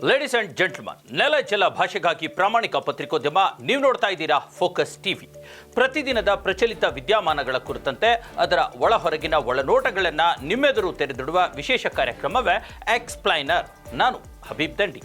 Ladies and gentleman, ನೆಲ ಜಲ ಭಾಷೆಗಾಗಿ ಪ್ರಾಮಾಣಿಕ ಪತ್ರಿಕೋದ್ಯಮ. ನೀವು ನೋಡ್ತಾ ಇದ್ದೀರಾ ಫೋಕಸ್ ಟಿವಿ. ಪ್ರತಿದಿನದ ಪ್ರಚಲಿತ ವಿದ್ಯಮಾನಗಳ ಕುರಿತಂತೆ ಅದರ ಒಳ ಹೊರಗಿನ ಒಳನೋಟಗಳನ್ನು ನಿಮ್ಮೆದುರು ತೆರೆದಿಡುವ ವಿಶೇಷ ಕಾರ್ಯಕ್ರಮವೇ ಎಕ್ಸ್ಪ್ಲೈನರ್. ನಾನು ಹಬೀಬ್ ದಂಡಿ.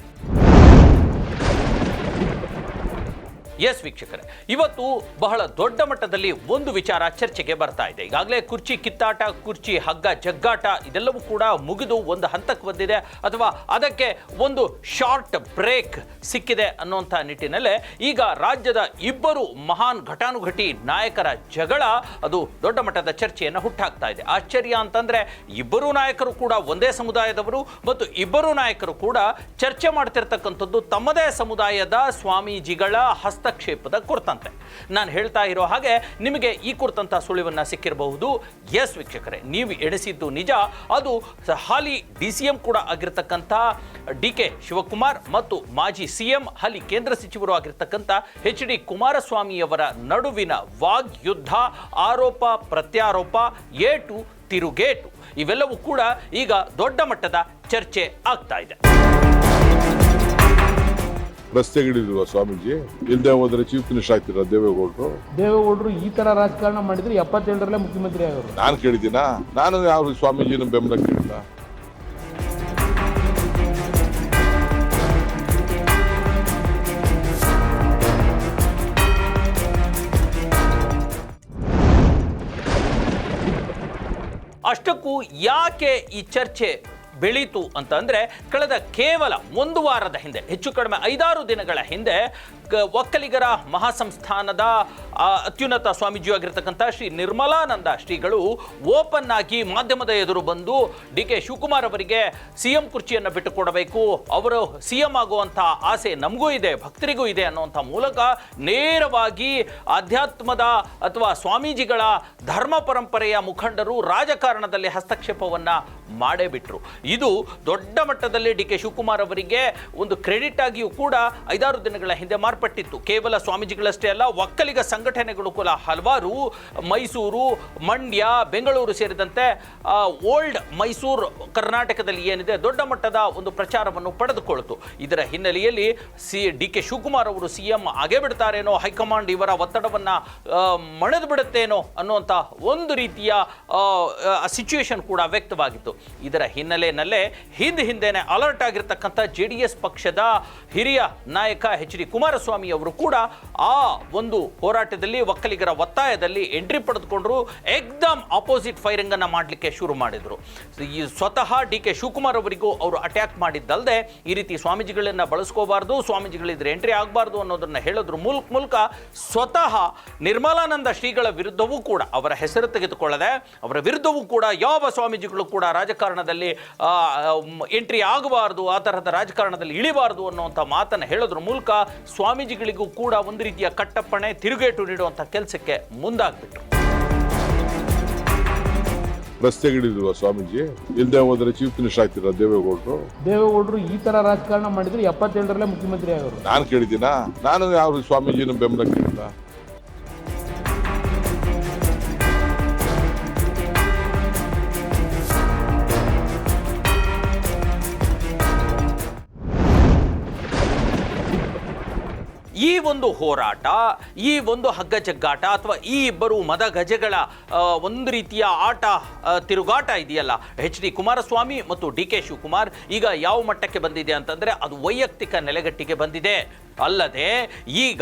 ಎಸ್ ವೀಕ್ಷಕರೇ, ಇವತ್ತು ಬಹಳ ದೊಡ್ಡ ಮಟ್ಟದಲ್ಲಿ ಒಂದು ವಿಚಾರ ಚರ್ಚೆಗೆ ಬರ್ತಾ ಇದೆ. ಈಗಾಗಲೇ ಕುರ್ಚಿ ಕಿತ್ತಾಟ, ಕುರ್ಚಿ ಹಗ್ಗ ಜಗ್ಗಾಟ ಇದೆಲ್ಲವೂ ಕೂಡ ಮುಗಿದು ಒಂದು ಹಂತಕ್ಕೆ ಬಂದಿದೆ, ಅಥವಾ ಅದಕ್ಕೆ ಒಂದು ಶಾರ್ಟ್ ಬ್ರೇಕ್ ಸಿಕ್ಕಿದೆ ಅನ್ನುವಂಥ ನಿಟ್ಟಿನಲ್ಲೇ ಈಗ ರಾಜ್ಯದ ಇಬ್ಬರು ಮಹಾನ್ ಘಟಾನುಘಟಿ ನಾಯಕರ ಜಗಳ ಅದು ದೊಡ್ಡ ಮಟ್ಟದ ಚರ್ಚೆಯನ್ನು ಹುಟ್ಟಾಕ್ತಾ ಇದೆ. ಆಶ್ಚರ್ಯ ಅಂತಂದ್ರೆ ಇಬ್ಬರು ನಾಯಕರು ಕೂಡ ಒಂದೇ ಸಮುದಾಯದವರು, ಮತ್ತು ಇಬ್ಬರು ನಾಯಕರು ಕೂಡ ಚರ್ಚೆ ಮಾಡ್ತಿರ್ತಕ್ಕಂಥದ್ದು ತಮ್ಮದೇ ಸಮುದಾಯದ ಸ್ವಾಮೀಜಿಗಳ ಹಸ್ತಕ್ಷೇಪದ ಕುರಿತಂತೆ. ನಾನು ಹೇಳ್ತಾ ಇರೋ ಹಾಗೆ ನಿಮಗೆ ಈ ಕುರಿತಂತ ಸುಳಿವನ್ನ ಸಿಕ್ಕಿರಬಹುದು. ಎಸ್ ವೀಕ್ಷಕರೇ, ನೀವು ಎಣಿಸಿದ್ದು ನಿಜ. ಅದು ಹಾಲಿ DCM ಕೂಡ ಆಗಿರ್ತಕ್ಕಂಥ DK ಶಿವಕುಮಾರ್ ಮತ್ತು ಮಾಜಿ CM ಹಾಲಿ ಕೇಂದ್ರ ಸಚಿವರು ಆಗಿರ್ತಕ್ಕಂಥ HD ಕುಮಾರಸ್ವಾಮಿಯವರ ನಡುವಿನ ವಾಗ್ಯುದ್ಧ, ಆರೋಪ ಪ್ರತ್ಯಾರೋಪ, ಏಟು ತಿರುಗೇಟು ಇವೆಲ್ಲವೂ ಕೂಡ ಈಗ ದೊಡ್ಡ ಮಟ್ಟದ ಚರ್ಚೆ ಆಗ್ತಾ ಇದೆ. ರಸ್ತೆಗಿಳಿಲ್ವಾ ಸ್ವಾಮೀಜಿ? ಇಲ್ಲದೆ ಹೋದ್ರೆ ಚೀಫ್ ಮಿನಿಸ್ಟರ್ ಆಗ್ತೀರಾ ದೇವೇಗೌಡರು? ಈ ತರ ರಾಜಕಾರಣ ಮಾಡಿದ್ರೆ 77ರಲ್ಲೇ ಮುಖ್ಯಮಂತ್ರಿ ಆಗೋರು. ನಾನು ಕೇಳಿದ್ದೀನಾ? ನಾನು ಯಾವ ಸ್ವಾಮೀಜಿನ ಬೆಂಬಲ ಕೇಳಿಲ್ಲ. ಅಷ್ಟಕ್ಕೂ ಯಾಕೆ ಈ ಚರ್ಚೆ ಬೆಳೀತು ಅಂತಂದ್ರೆ, ಕಳೆದ ಕೇವಲ ಒಂದು ವಾರದ ಹಿಂದೆ, ಹೆಚ್ಚು ಕಡಿಮೆ 5-6 ದಿನಗಳ ಹಿಂದೆ ಒಕ್ಕಲಿಗರ ಮಹಾಸಂಸ್ಥಾನದ ಅತ್ಯುನ್ನತ ಸ್ವಾಮೀಜಿ ಆಗಿರ್ತಕ್ಕಂಥ ಶ್ರೀ ನಿರ್ಮಲಾನಂದ ಶ್ರೀಗಳು ಓಪನ್ ಆಗಿ ಮಾಧ್ಯಮದ ಎದುರು ಬಂದು DK ಶಿವಕುಮಾರ್ ಅವರಿಗೆ CM ಕುರ್ಚಿಯನ್ನು ಬಿಟ್ಟುಕೊಡಬೇಕು, ಅವರು CM ಆಗುವಂಥ ಆಸೆ ನಮಗೂ ಇದೆ, ಭಕ್ತರಿಗೂ ಇದೆ ಅನ್ನುವಂಥ ಮೂಲಕ ನೇರವಾಗಿ ಆಧ್ಯಾತ್ಮದ ಅಥವಾ ಸ್ವಾಮೀಜಿಗಳ ಧರ್ಮ ಪರಂಪರೆಯ ಮುಖಂಡರು ರಾಜಕಾರಣದಲ್ಲಿ ಹಸ್ತಕ್ಷೇಪವನ್ನು ಮಾಡೇ ಬಿಟ್ರು. ಇದು ದೊಡ್ಡ ಮಟ್ಟದಲ್ಲಿ DK ಶಿವಕುಮಾರ್ ಅವರಿಗೆ ಒಂದು ಕ್ರೆಡಿಟ್ ಆಗಿಯೂ ಕೂಡ 5-6 ದಿನಗಳ ಹಿಂದೆ ಮಾರ್ಪಟ್ಟಿತ್ತು. ಕೇವಲ ಸ್ವಾಮೀಜಿಗಳಷ್ಟೇ ಅಲ್ಲ, ಒಕ್ಕಲಿಗ ಸಂಘಟನೆಗಳು ಕೂಡ ಹಲವಾರು ಮೈಸೂರು, ಮಂಡ್ಯ, ಬೆಂಗಳೂರು ಸೇರಿದಂತೆ ಓಲ್ಡ್ ಮೈಸೂರು ಕರ್ನಾಟಕದಲ್ಲಿ ಏನಿದೆ ದೊಡ್ಡ ಮಟ್ಟದ ಒಂದು ಪ್ರಚಾರವನ್ನು ಪಡೆದುಕೊಳ್ತು. ಇದರ ಹಿನ್ನೆಲೆಯಲ್ಲಿ DK ಶಿವಕುಮಾರ್ ಅವರು CM ಆಗೇ ಬಿಡ್ತಾರೇನೋ, ಹೈಕಮಾಂಡ್ ಇವರ ಒತ್ತಡವನ್ನು ಮಣೆದು ಬಿಡುತ್ತೇನೋ ಅನ್ನುವಂಥ ಒಂದು ರೀತಿಯ ಸಿಚುವೇಶನ್ ಕೂಡ ವ್ಯಕ್ತವಾಗಿತ್ತು. ಇದರ ಹಿನ್ನೆಲೆಯಲ್ಲೇ ಹಿಂದೆನೆ ಅಲರ್ಟ್ ಆಗಿರ್ತಕ್ಕಂಥ JDS ಪಕ್ಷದ ಹಿರಿಯ ನಾಯಕ HD ಕುಮಾರಸ್ವಾಮಿ ಅವರು ಕೂಡ ಆ ಒಂದು ಹೋರಾಟದಲ್ಲಿ, ಒಕ್ಕಲಿಗರ ಒತ್ತಾಯದಲ್ಲಿ ಎಂಟ್ರಿ ಪಡೆದುಕೊಂಡ್ರು. ಎಕ್ದಮ್ ಅಪೋಸಿಟ್ ಫೈರಿಂಗ್ ಅನ್ನ ಮಾಡಲಿಕ್ಕೆ ಶುರು ಮಾಡಿದ್ರು. ಈ ಸ್ವತಃ DK ಶಿವಕುಮಾರ್ ಅವರಿಗೂ ಅವರು ಅಟ್ಯಾಕ್ ಮಾಡಿದ್ದಲ್ಲದೆ, ಈ ರೀತಿ ಸ್ವಾಮೀಜಿಗಳನ್ನ ಬಳಸ್ಕೋಬಾರ್ದು, ಸ್ವಾಮೀಜಿಗಳಿದ್ರೆ ಎಂಟ್ರಿ ಆಗಬಾರ್ದು ಅನ್ನೋದನ್ನ ಹೇಳೋದ್ರ ಮೂಲಕ ಸ್ವತಃ ನಿರ್ಮಲಾನಂದ ಶ್ರೀಗಳ ವಿರುದ್ಧವೂ ಕೂಡ, ಅವರ ಹೆಸರು ತೆಗೆದುಕೊಳ್ಳದೆ ಅವರ ವಿರುದ್ಧವೂ ಕೂಡ ಯಾವ ಸ್ವಾಮೀಜಿಗಳು ಕೂಡ ರಾಜಕಾರಣದಲ್ಲಿ ಎಂಟ್ರಿ ಆಗಬಾರ್ದು, ಆ ತರಹದ ರಾಜಕಾರಣದಲ್ಲಿ ಇಳಿಬಾರ್ದು ಅನ್ನುವಂಥ ಮಾತನ್ನು ಹೇಳೋದ್ರ ಮೂಲಕ ಸ್ವಾಮೀಜಿಗಳಿಗೂ ಕೂಡ ಒಂದು ರೀತಿಯ ಕಟ್ಟಪ್ಪಣೆ, ತಿರುಗೇಟು ನೀಡುವಂಥ ಕೆಲಸಕ್ಕೆ ಮುಂದಾಗ್ಬಿಟ್ರು. ರಸ್ತೆಗಿಳಿಲ್ವಾ ಸ್ವಾಮೀಜಿ? ಇಲ್ಲದೆ ಹೋದ್ರೆ ಚೀಫ್ ಮಿನಿಸ್ಟರ್ ಆಗ್ತೀರಾ ದೇವೇಗೌಡರು? ಈ ತರ ರಾಜಕಾರಣ ಮಾಡಿದ್ರೆ 77ರಲ್ಲೇ ಮುಖ್ಯಮಂತ್ರಿ ಆಗೋರು. ನಾನು ಕೇಳಿದ್ದೀನಾ? ನಾನು ಯಾವ ಸ್ವಾಮೀಜಿನ ಬೆಂಬಲ ಕೇಳಿಲ್ಲ. ಈ ಒಂದು ಹೋರಾಟ, ಈ ಒಂದು ಹಗ್ಗ ಜಗ್ಗಾಟ, ಅಥವಾ ಈ ಇಬ್ಬರು ಮದ ಗಜಗಳ ಒಂದು ರೀತಿಯ ಆಟ ತಿರುಗಾಟ ಇದೆಯಲ್ಲ, HD ಕುಮಾರಸ್ವಾಮಿ ಮತ್ತು DK ಶಿವಕುಮಾರ್ ಈಗ ಯಾವ ಮಟ್ಟಕ್ಕೆ ಬಂದಿದೆ ಅಂತಂದ್ರೆ, ಅದು ವೈಯಕ್ತಿಕ ನೆಲೆಗಟ್ಟಿಗೆ ಬಂದಿದೆ. ಅಲ್ಲದೆ ಈಗ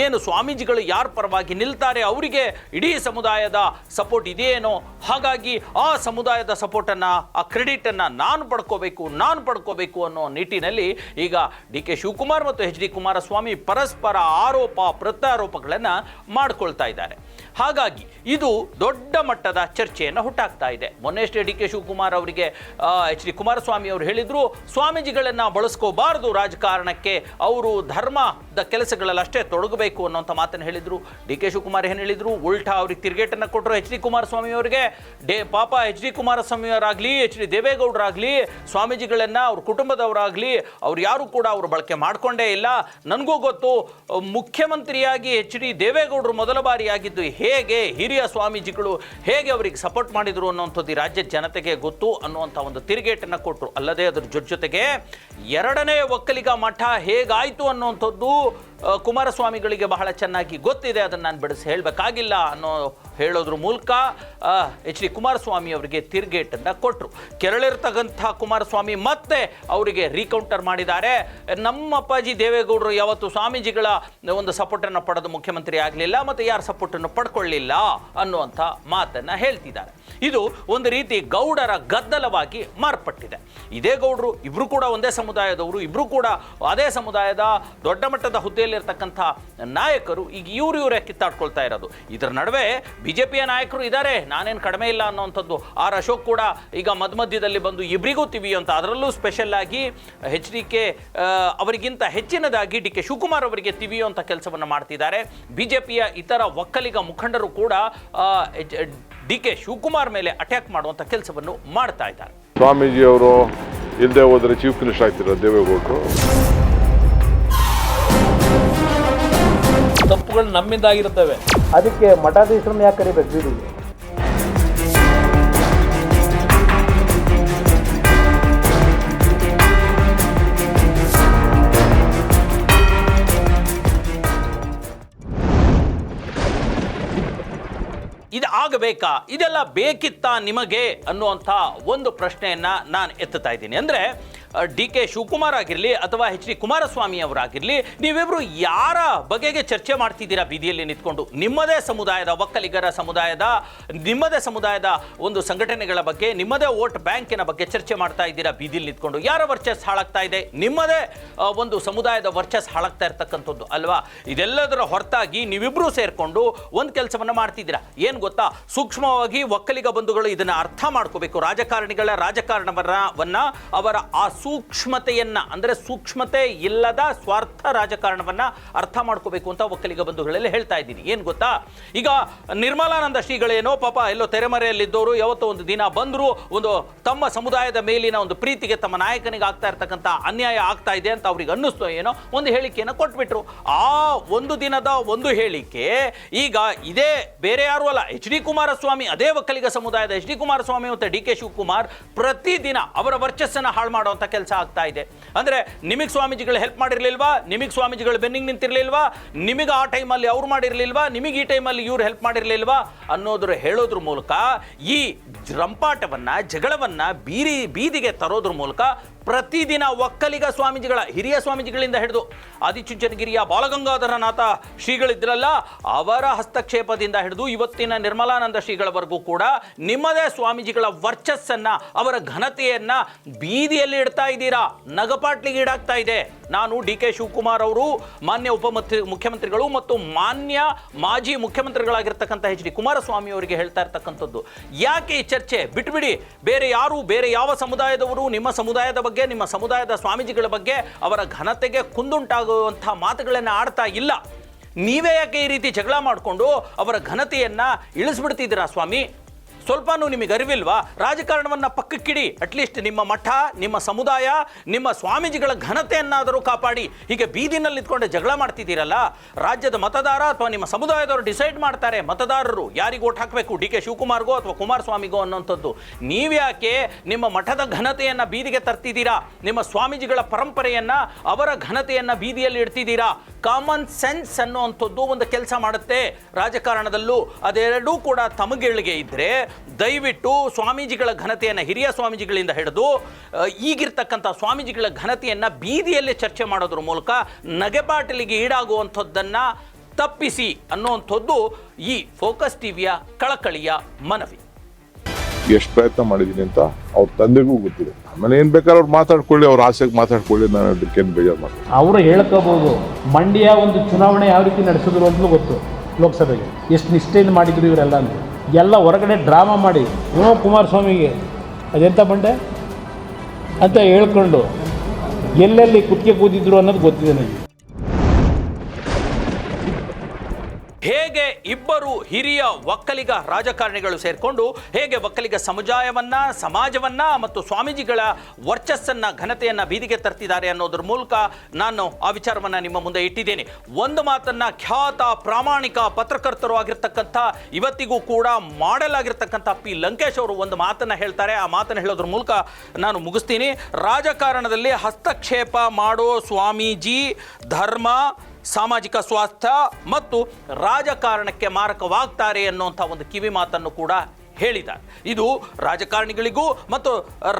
ಏನು ಸ್ವಾಮೀಜಿಗಳು ಯಾರ ಪರವಾಗಿ ನಿಲ್ತಾರೆ ಅವರಿಗೆ ಇಡೀ ಸಮುದಾಯದ ಸಪೋರ್ಟ್ ಇದೆಯೇನೋ, ಹಾಗಾಗಿ ಆ ಸಮುದಾಯದ ಸಪೋರ್ಟನ್ನು, ಆ ಕ್ರೆಡಿಟನ್ನು ನಾನು ಪಡ್ಕೋಬೇಕು ಅನ್ನೋ ನಿಟ್ಟಿನಲ್ಲಿ ಈಗ DK ಶಿವಕುಮಾರ್ ಮತ್ತು HD ಕುಮಾರಸ್ವಾಮಿ ಪರಸ್ಪರ ಆರೋಪ ಪ್ರತ್ಯಾರೋಪಗಳನ್ನು ಮಾಡ್ಕೊಳ್ತಾ ಇದ್ದಾರೆ. ಹಾಗಾಗಿ ಇದು ದೊಡ್ಡ ಮಟ್ಟದ ಚರ್ಚೆಯನ್ನು ಹುಟ್ಟಾಕ್ತಾ ಇದೆ. ಮೊನ್ನೆಷ್ಟೇ DK ಶಿವಕುಮಾರ್ ಅವರಿಗೆ HD ಕುಮಾರಸ್ವಾಮಿ ಅವರು ಹೇಳಿದ್ರು, ಸ್ವಾಮೀಜಿಗಳನ್ನು ಬಳಸ್ಕೋಬಾರದು ರಾಜಕಾರಣಕ್ಕೆ, ಅವರು ಧರ್ಮದ ಕೆಲಸಗಳಲ್ಲಿ ಅಷ್ಟೇ ತೊಡಗಬೇಕು ಅನ್ನೋಂಥ ಮಾತನ್ನು ಹೇಳಿದ್ರು. DK ಶಿವಕುಮಾರ್ ಏನು ಹೇಳಿದ್ರು? ಉಲ್ಟಾ ಅವ್ರಿಗೆ ತಿರುಗೇಟನ್ನು ಕೊಟ್ಟರು HD ಕುಮಾರಸ್ವಾಮಿ ಅವರಿಗೆ. ಪಾಪ HD ಕುಮಾರಸ್ವಾಮಿ ಅವರಾಗಲಿ, HD ದೇವೇಗೌಡರಾಗಲಿ, ಸ್ವಾಮೀಜಿಗಳನ್ನು ಅವ್ರ ಕುಟುಂಬದವರಾಗಲಿ ಅವ್ರು ಯಾರು ಕೂಡ ಅವರು ಬಳಕೆ ಮಾಡಿಕೊಂಡೇ ಇಲ್ಲ. ನನಗೂ ಗೊತ್ತು, ಮುಖ್ಯಮಂತ್ರಿಯಾಗಿ HD ದೇವೇಗೌಡರು ಮೊದಲ ಬಾರಿ ಆಗಿದ್ದು ಅದು ಹೇಗೆ ಹಿರಿಯ ಸ್ವಾಮೀಜಿಗಳು ಹೇಗೆ ಅವರಿಗೆ ಸಪೋರ್ಟ್ ಮಾಡಿದರು ಅನ್ನುವಂಥದ್ದು ಈ ರಾಜ್ಯದ ಜನತೆಗೆ ಗೊತ್ತು ಅನ್ನುವಂಥ ಒಂದು ತಿರುಗೇಟನ್ನು ಕೊಟ್ಟರು. ಅಲ್ಲದೆ ಅದ್ರ ಜೊತೆಗೆ ಎರಡನೇ ಒಕ್ಕಲಿಗ ಮಠ ಹೇಗಾಯಿತು ಅನ್ನುವಂಥದ್ದು ಕುಮಾರಸ್ವಾಮಿಗಳಿಗೆ ಬಹಳ ಚೆನ್ನಾಗಿ ಗೊತ್ತಿದೆ, ಅದನ್ನು ನಾನು ಬಿಡಿಸಿ ಹೇಳಬೇಕಾಗಿಲ್ಲ ಅನ್ನೋ ಹೇಳೋದ್ರ ಮೂಲಕ ಎಚ್ ಡಿ ಕುಮಾರಸ್ವಾಮಿ ಅವರಿಗೆ ತಿರುಗೇಟನ್ನು ಕೊಟ್ಟರು. ಕೆರಳಿರ್ತಕ್ಕಂಥ ಕುಮಾರಸ್ವಾಮಿ ಮತ್ತೆ ಅವರಿಗೆ ರೀಕೌಂಟರ್ ಮಾಡಿದ್ದಾರೆ. ನಮ್ಮ ಅಪ್ಪಾಜಿ ದೇವೇಗೌಡರು ಯಾವತ್ತು ಸ್ವಾಮೀಜಿಗಳ ಒಂದು ಸಪೋರ್ಟನ್ನು ಪಡೆದು ಮುಖ್ಯಮಂತ್ರಿ ಆಗಲಿಲ್ಲ ಮತ್ತು ಯಾರ ಸಪೋರ್ಟನ್ನು ಪಡ್ಕೊಳ್ಳಿಲ್ಲ ಅನ್ನುವಂಥ ಮಾತನ್ನು ಹೇಳ್ತಿದ್ದಾರೆ. ಇದು ಒಂದು ರೀತಿ ಗೌಡರ ಗದ್ದಲವಾಗಿ ಮಾರ್ಪಟ್ಟಿದೆ. ಇದೇ ಗೌಡರು ಇಬ್ಬರು ಕೂಡ ಒಂದೇ ಸಮುದಾಯದವರು, ಇಬ್ಬರು ಕೂಡ ಅದೇ ಸಮುದಾಯದ ದೊಡ್ಡ ಮಟ್ಟದ ಹುದ್ದೆಯಲ್ಲಿರ್ತಕ್ಕಂಥ ನಾಯಕರು. ಈಗ ಇವರೇ ಕಿತ್ತಾಡ್ಕೊಳ್ತಾ ಇರೋದು. ಇದರ ನಡುವೆ ಬಿಜೆಪಿಯ ನಾಯಕರು ಇದ್ದಾರೆ, ನಾನೇನು ಕಡಿಮೆ ಇಲ್ಲ ಅನ್ನೋವಂಥದ್ದು. ಆರ್ ಅಶೋಕ್ ಕೂಡ ಈಗ ಮಧ್ಯದಲ್ಲಿ ಬಂದು ಇಬ್ಬರಿಗೂ ತಿವಿ ಅಂತ, ಅದರಲ್ಲೂ ಸ್ಪೆಷಲ್ ಆಗಿ HDK ಅವರಿಗಿಂತ ಹೆಚ್ಚಿನದಾಗಿ DK ಶಿವಕುಮಾರ್ ಅವರಿಗೆ ತಿವಿಯುವಂಥ ಕೆಲಸವನ್ನು ಮಾಡ್ತಿದ್ದಾರೆ. ಬಿಜೆಪಿಯ ಇತರ ಒಕ್ಕಲಿಗ ಮುಖಂಡರು ಕೂಡ DK ಶಿವಕುಮಾರ್ ಮೇಲೆ ಅಟ್ಯಾಕ್ ಮಾಡುವಂಥ ಕೆಲಸವನ್ನು ಮಾಡ್ತಾ ಇದ್ದಾರೆ. ಸ್ವಾಮೀಜಿ ಅವರು ಇಲ್ಲದೆ ಹೋದರೆ ಚೀಫ್ ಮಿನಿಸ್ಟರ್ ಆಗ್ತಿರೋ ದೇವೇಗೌಡರು. ತಪ್ಪುಗಳು ನಮ್ಮಿಂದ ಆಗಿರುತ್ತವೆ, ಅದಕ್ಕೆ ಮಠಾಧೀಶರನ್ನ ಯಾಕೆ ಕರಿಬೇಕು ಬೀದಿಗೆ? ಇದು ಆಗಬೇಕಾ, ಇದೆಲ್ಲ ಬೇಕಿತ್ತಾ ನಿಮಗೆ ಅನ್ನುವಂಥ ಒಂದು ಪ್ರಶ್ನೆಯನ್ನು ನಾನು ಎತ್ತುತ್ತಾ ಇದ್ದೀನಿ. ಅಂದರೆ DK ಶಿವಕುಮಾರ್ ಆಗಿರಲಿ ಅಥವಾ HD ಕುಮಾರಸ್ವಾಮಿ ಅವರಾಗಿರಲಿ, ನೀವಿಬ್ಬರು ಯಾರ ಬಗೆಗೆ ಚರ್ಚೆ ಮಾಡ್ತಿದ್ದೀರಾ ಬೀದಿಯಲ್ಲಿ ನಿಂತ್ಕೊಂಡು? ನಿಮ್ಮದೇ ಸಮುದಾಯದ ಒಕ್ಕಲಿಗರ ಸಮುದಾಯದ, ನಿಮ್ಮದೇ ಸಮುದಾಯದ ಒಂದು ಸಂಘಟನೆಗಳ ಬಗ್ಗೆ, ನಿಮ್ಮದೇ ವೋಟ್ ಬ್ಯಾಂಕಿನ ಬಗ್ಗೆ ಚರ್ಚೆ ಮಾಡ್ತಾ ಇದ್ದೀರಾ ಬೀದಿಯಲ್ಲಿ ನಿಂತ್ಕೊಂಡು. ಯಾರ ವರ್ಚಸ್ ಹಾಳಾಗ್ತಾ ಇದೆ? ನಿಮ್ಮದೇ ಒಂದು ಸಮುದಾಯದ ವರ್ಚಸ್ ಹಾಳಾಗ್ತಾ ಇರ್ತಕ್ಕಂಥದ್ದು ಅಲ್ವಾ? ಇದೆಲ್ಲದರ ಹೊರತಾಗಿ ನೀವಿಬ್ಬರೂ ಸೇರಿಕೊಂಡು ಒಂದು ಕೆಲಸವನ್ನು ಮಾಡ್ತಿದ್ದೀರಾ. ಏನು ಗೊತ್ತಾ, ಸೂಕ್ಷ್ಮವಾಗಿ ಒಕ್ಕಲಿಗ ಬಂಧುಗಳು ಇದನ್ನು ಅರ್ಥ ಮಾಡ್ಕೋಬೇಕು. ರಾಜಕಾರಣಿಗಳ ರಾಜಕಾರಣವನ್ನ ಅವರ ಆ ಸೂಕ್ಷ್ಮತೆಯನ್ನ, ಅಂದರೆ ಸೂಕ್ಷ್ಮತೆ ಇಲ್ಲದ ಸ್ವಾರ್ಥ ರಾಜಕಾರಣವನ್ನ ಅರ್ಥ ಮಾಡ್ಕೋಬೇಕು ಅಂತ ಒಕ್ಕಲಿಗ ಬಂಧುಗಳಲ್ಲಿ ಹೇಳ್ತಾ ಇದ್ದೀನಿ. ಏನು ಗೊತ್ತಾ, ಈಗ ನಿರ್ಮಲಾನಂದ ಶ್ರೀಗಳೇನೋ ಪಾಪ ಎಲ್ಲೋ ತೆರೆಮರೆಯಲ್ಲಿದ್ದವರು ಯಾವತ್ತೋ ಒಂದು ದಿನ ಬಂದರು, ಒಂದು ತಮ್ಮ ಸಮುದಾಯದ ಮೇಲಿನ ಒಂದು ಪ್ರೀತಿಗೆ ತಮ್ಮ ನಾಯಕನಿಗೆ ಆಗ್ತಾ ಇರ್ತಕ್ಕಂಥ ಅನ್ಯಾಯ ಆಗ್ತಾ ಇದೆ ಅಂತ ಅವ್ರಿಗೆ ಅನ್ನಿಸ್ತೋ ಏನೋ ಒಂದು ಹೇಳಿಕೆಯನ್ನು ಕೊಟ್ಬಿಟ್ರು. ಆ ಒಂದು ದಿನದ ಒಂದು ಹೇಳಿಕೆ ಈಗ ಇದೇ ಬೇರೆ ಯಾರು ಅಲ್ಲ, HD ಕುಮಾರಸ್ವಾಮಿ, ಅದೇ ಒಕ್ಕಲಿಗ ಸಮುದಾಯದ HD ಕುಮಾರಸ್ವಾಮಿ ಮತ್ತು DK ಶಿವಕುಮಾರ್ ಪ್ರತಿದಿನ ಅವರ ವರ್ಚಸ್ಸನ್ನು ಹಾಳು ಮಾಡುವಂಥ ಕೆಲಸ ಆಗ್ತಾ ಇದೆ. ಅಂದ್ರೆ ನಿಮಗೆ ಸ್ವಾಮೀಜಿಗಳು ಹೆಲ್ಪ್ ಮಾಡಿರ್ಲಿಲ್ವಾ? ನಿಮಗೆ ಸ್ವಾಮೀಜಿಗಳು ಬೆನ್ನಿಗೆ ನಿಂತಿರ್ಲಿಲ್ವಾ? ನಿಮಗೆ ಆ ಟೈಮಲ್ಲಿ ಅವ್ರು ಮಾಡಿರ್ಲಿಲ್ವಾ? ನಿಮಗೆ ಈ ಟೈಮಲ್ಲಿ ಇವ್ರು ಹೆಲ್ಪ್ ಮಾಡಿರ್ಲಿಲ್ವಾ ಅನ್ನೋದ್ರ ಹೇಳೋದ್ರ ಮೂಲಕ ಈ ರಂಪಾಟವನ್ನ, ಜಗಳವನ್ನ ಬೀದಿಗೆ ತರೋದ್ರ ಮೂಲಕ ಪ್ರತಿದಿನ ಒಕ್ಕಲಿಗ ಸ್ವಾಮೀಜಿಗಳ, ಹಿರಿಯ ಸ್ವಾಮೀಜಿಗಳಿಂದ ಹಿಡಿದು ಆದಿಚುಂಚನಗಿರಿಯ ಬಾಲಗಂಗಾಧರನಾಥ ಶ್ರೀಗಳಿದ್ರಲ್ಲ, ಅವರ ಹಸ್ತಕ್ಷೇಪದಿಂದ ಹಿಡಿದು ಇವತ್ತಿನ ನಿರ್ಮಲಾನಂದ ಶ್ರೀಗಳವರೆಗೂ ಕೂಡ ನಿಮ್ಮದೇ ಸ್ವಾಮೀಜಿಗಳ ವರ್ಚಸ್ಸನ್ನ, ಅವರ ಘನತೆಯನ್ನ ಬೀದಿಯಲ್ಲಿ ಇಡ್ತಾ ಇದ್ದೀರಾ. ನಗಪಾಟ್ಲಿಗೆ ಈಡಾಗ್ತಾ ಇದೆ. ನಾನು DK ಶಿವಕುಮಾರ್ ಅವರು, ಮಾನ್ಯ ಮುಖ್ಯಮಂತ್ರಿಗಳು ಮತ್ತು ಮಾನ್ಯ ಮಾಜಿ ಮುಖ್ಯಮಂತ್ರಿಗಳಾಗಿರ್ತಕ್ಕಂಥ HD ಕುಮಾರಸ್ವಾಮಿ ಅವರಿಗೆ ಹೇಳ್ತಾ ಇರ್ತಕ್ಕಂಥದ್ದು, ಯಾಕೆ ಈ ಚರ್ಚೆ ಬಿಟ್ಬಿಡಿ. ಬೇರೆ ಯಾರು, ಬೇರೆ ಯಾವ ಸಮುದಾಯದವರು ನಿಮ್ಮ ಸಮುದಾಯದ ಬಗ್ಗೆ, ನಿಮ್ಮ ಸಮುದಾಯದ ಸ್ವಾಮೀಜಿಗಳ ಬಗ್ಗೆ ಅವರ ಘನತೆಗೆ ಕುಂದುಂಟಾಗುವಂಥ ಮಾತುಗಳನ್ನು ಆಡ್ತಾ ಇಲ್ಲ. ನೀವೇ ಯಾಕೆ ಈ ರೀತಿ ಜಗಳ ಮಾಡಿಕೊಂಡು ಅವರ ಘನತೆಯನ್ನು ಇಳಿಸ್ಬಿಡ್ತಿದ್ದೀರಾ ಸ್ವಾಮಿ? ಸ್ವಲ್ಪನೂ ನಿಮಗೆ ಅರಿವಿಲ್ವಾ? ರಾಜಕಾರಣವನ್ನು ಪಕ್ಕಕ್ಕಿಡಿ. ಅಟ್ಲೀಸ್ಟ್ ನಿಮ್ಮ ಮಠ, ನಿಮ್ಮ ಸಮುದಾಯ, ನಿಮ್ಮ ಸ್ವಾಮೀಜಿಗಳ ಘನತೆಯನ್ನಾದರೂ ಕಾಪಾಡಿ. ಹೀಗೆ ಬೀದಿನಲ್ಲಿ ನಿಂತ್ಕೊಂಡು ಜಗಳ ಮಾಡ್ತಿದ್ದೀರಲ್ಲ, ರಾಜ್ಯದ ಮತದಾರ ಅಥವಾ ನಿಮ್ಮ ಸಮುದಾಯದವರು ಡಿಸೈಡ್ ಮಾಡ್ತಾರೆ, ಮತದಾರರು ಯಾರಿಗೆ ಓಟ್ ಹಾಕಬೇಕು, DK ಶಿವಕುಮಾರ್ಗೋ ಅಥವಾ ಕುಮಾರಸ್ವಾಮಿಗೋ ಅನ್ನೋಂಥದ್ದು. ನೀವ್ಯಾಕೆ ನಿಮ್ಮ ಮಠದ ಘನತೆಯನ್ನು ಬೀದಿಗೆ ತರ್ತಿದ್ದೀರಾ? ನಿಮ್ಮ ಸ್ವಾಮೀಜಿಗಳ ಪರಂಪರೆಯನ್ನು, ಅವರ ಘನತೆಯನ್ನು ಬೀದಿಯಲ್ಲಿ ಇಡ್ತಿದ್ದೀರಾ? ಕಾಮನ್ ಸೆನ್ಸ್ ಅನ್ನುವಂಥದ್ದು ಒಂದು ಕೆಲಸ ಮಾಡುತ್ತೆ ರಾಜಕಾರಣದಲ್ಲೂ. ಅದೆರಡೂ ಕೂಡ ತಮಗೇಳಿಗೆ ಇದ್ದರೆ ದಯವಿಟ್ಟು ಸ್ವಾಮೀಜಿಗಳ ಘನತೆಯನ್ನು, ಹಿರಿಯ ಸ್ವಾಮೀಜಿಗಳಿಂದ ಹಿಡಿದು ಈಗಿರ್ತಕ್ಕಂಥ ಸ್ವಾಮೀಜಿಗಳ ಘನತೆಯನ್ನು ಬೀದಿಯಲ್ಲಿ ಚರ್ಚೆ ಮಾಡೋದ್ರ ಮೂಲಕ ನಗೆಪಾಟಲಿಗೆ ಈಡಾಗುವಂಥದ್ದನ್ನು ತಪ್ಪಿಸಿ ಅನ್ನುವಂಥದ್ದು ಈ ಫೋಕಸ್ ಟಿವಿಯ ಕಳಕಳಿಯ ಮನವಿ. ಎಷ್ಟು ಪ್ರಯತ್ನ ಮಾಡಿದ್ದೀನಿ ಅಂತ ಅವ್ರ ತಂದೆಗೂ ಗೊತ್ತಿದೆ. ಆಮೇಲೆ ಏನ್ ಬೇಕಾದ್ರೆ ಅವ್ರು ಮಾತಾಡ್ಕೊಳ್ಳಿ, ಅವ್ರ ಆಸೆಗೆ ಮಾತಾಡ್ಕೊಳ್ಳಿ, ನಾನು ಅದಕ್ಕೇನು ಬೇಜಾರು ಮಾಡ್ತೀನಿ. ಅವರು ಹೇಳ್ಕೋಬಹುದು ಮಂಡ್ಯ ಒಂದು ಚುನಾವಣೆ ಯಾವ ರೀತಿ ನಡೆಸಿದ್ರು ಅಂತಲೂ ಗೊತ್ತು. ಲೋಕಸಭೆಗೆ ಎಷ್ಟು ನಿಷ್ಠೆಯಿಂದ ಮಾಡಿದ್ರು ಇವರೆಲ್ಲ ಅಂತ, ಎಲ್ಲ ಹೊರಗಡೆ ಡ್ರಾಮಾ ಮಾಡಿ ಕುಮಾರಸ್ವಾಮಿಗೆ ಅದೆಂತ ಬಂಡೆ ಅಂತ ಹೇಳ್ಕೊಂಡು ಎಲ್ಲೆಲ್ಲಿ ಕುತ್ತಿಗೆ ಕೂದಿದ್ರು ಅನ್ನೋದು ಗೊತ್ತಿದೆ ನನಗೆ. ಹೇಗೆ ಇಬ್ಬರು ಹಿರಿಯ ಒಕ್ಕಲಿಗ ರಾಜಕಾರಣಿಗಳು ಸೇರಿಕೊಂಡು ಹೇಗೆ ಒಕ್ಕಲಿಗ ಸಮುದಾಯವನ್ನ, ಸಮಾಜವನ್ನ ಮತ್ತು ಸ್ವಾಮೀಜಿಗಳ ವರ್ಚಸ್ಸನ್ನ, ಘನತೆಯನ್ನ ಬೀದಿಗೆ ತರ್ತಿದ್ದಾರೆ ಅನ್ನೋದ್ರ ಮೂಲಕ ನಾನು ಆ ವಿಚಾರವನ್ನ ನಿಮ್ಮ ಮುಂದೆ ಇಟ್ಟಿದ್ದೇನೆ. ಒಂದು ಮಾತನ್ನ ಖ್ಯಾತ ಪ್ರಾಮಾಣಿಕ ಪತ್ರಕರ್ತರು ಆಗಿರ್ತಕ್ಕಂಥ, ಇವತ್ತಿಗೂ ಕೂಡ ಮಾಡೆಲ್ ಆಗಿರ್ತಕ್ಕಂಥ ಪಿ ಲಂಕೇಶ್ ಅವರು ಒಂದು ಮಾತನ್ನ ಹೇಳ್ತಾರೆ. ಆ ಮಾತನ್ನ ಹೇಳೋದ್ರ ಮೂಲಕ ನಾನು ಮುಗಿಸ್ತೀನಿ. ರಾಜಕಾರಣದಲ್ಲಿ ಹಸ್ತಕ್ಷೇಪ ಮಾಡೋ ಸ್ವಾಮೀಜಿ ಧರ್ಮ, ಸಾಮಾಜಿಕ ಸ್ವಾಸ್ಥ್ಯ ಮತ್ತು ರಾಜಕಾರಣಕ್ಕೆ ಮಾರಕವಾಗ್ತಾರೆ ಅನ್ನುವಂಥ ಒಂದು ಕಿವಿ ಮಾತನ್ನು ಕೂಡ ಹೇಳಿದ್ದಾರೆ. ಇದು ರಾಜಕಾರಣಿಗಳಿಗೂ ಮತ್ತು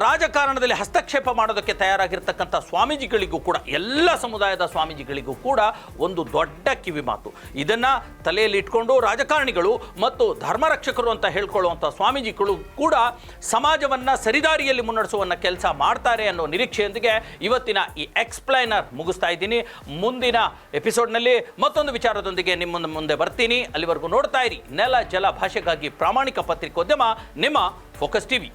ರಾಜಕಾರಣದಲ್ಲಿ ಹಸ್ತಕ್ಷೇಪ ಮಾಡೋದಕ್ಕೆ ತಯಾರಾಗಿರ್ತಕ್ಕಂಥ ಸ್ವಾಮೀಜಿಗಳಿಗೂ ಕೂಡ, ಎಲ್ಲ ಸಮುದಾಯದ ಸ್ವಾಮೀಜಿಗಳಿಗೂ ಕೂಡ ಒಂದು ದೊಡ್ಡ ಕಿವಿ ಮಾತು. ಇದನ್ನು ತಲೆಯಲ್ಲಿ ಇಟ್ಕೊಂಡು ರಾಜಕಾರಣಿಗಳು ಮತ್ತು ಧರ್ಮರಕ್ಷಕರು ಅಂತ ಹೇಳ್ಕೊಳ್ಳುವಂಥ ಸ್ವಾಮೀಜಿಗಳು ಕೂಡ ಸಮಾಜವನ್ನು ಸರಿದಾರಿಯಲ್ಲಿ ಮುನ್ನಡೆಸುವ ಕೆಲಸ ಮಾಡ್ತಾರೆ ಅನ್ನೋ ನಿರೀಕ್ಷೆಯೊಂದಿಗೆ ಇವತ್ತಿನ ಈ ಎಕ್ಸ್ಪ್ಲೈನರ್ ಮುಗಿಸ್ತಾ ಇದ್ದೀನಿ. ಮುಂದಿನ ಎಪಿಸೋಡ್ನಲ್ಲಿ ಮತ್ತೊಂದು ವಿಚಾರದೊಂದಿಗೆ ನಿಮ್ಮ ಮುಂದೆ ಬರ್ತೀನಿ. ಅಲ್ಲಿವರೆಗೂ ನೋಡ್ತಾ ಇರಿ ನೆಲ ಜಲ ಭಾಷೆಗಾಗಿ ಪ್ರಾಮಾಣಿಕ ಪತ್ರಿಕೋದ್ಯಮ, ನಿಮ್ಮ ಫೋಕಸ್ ಟಿವಿ.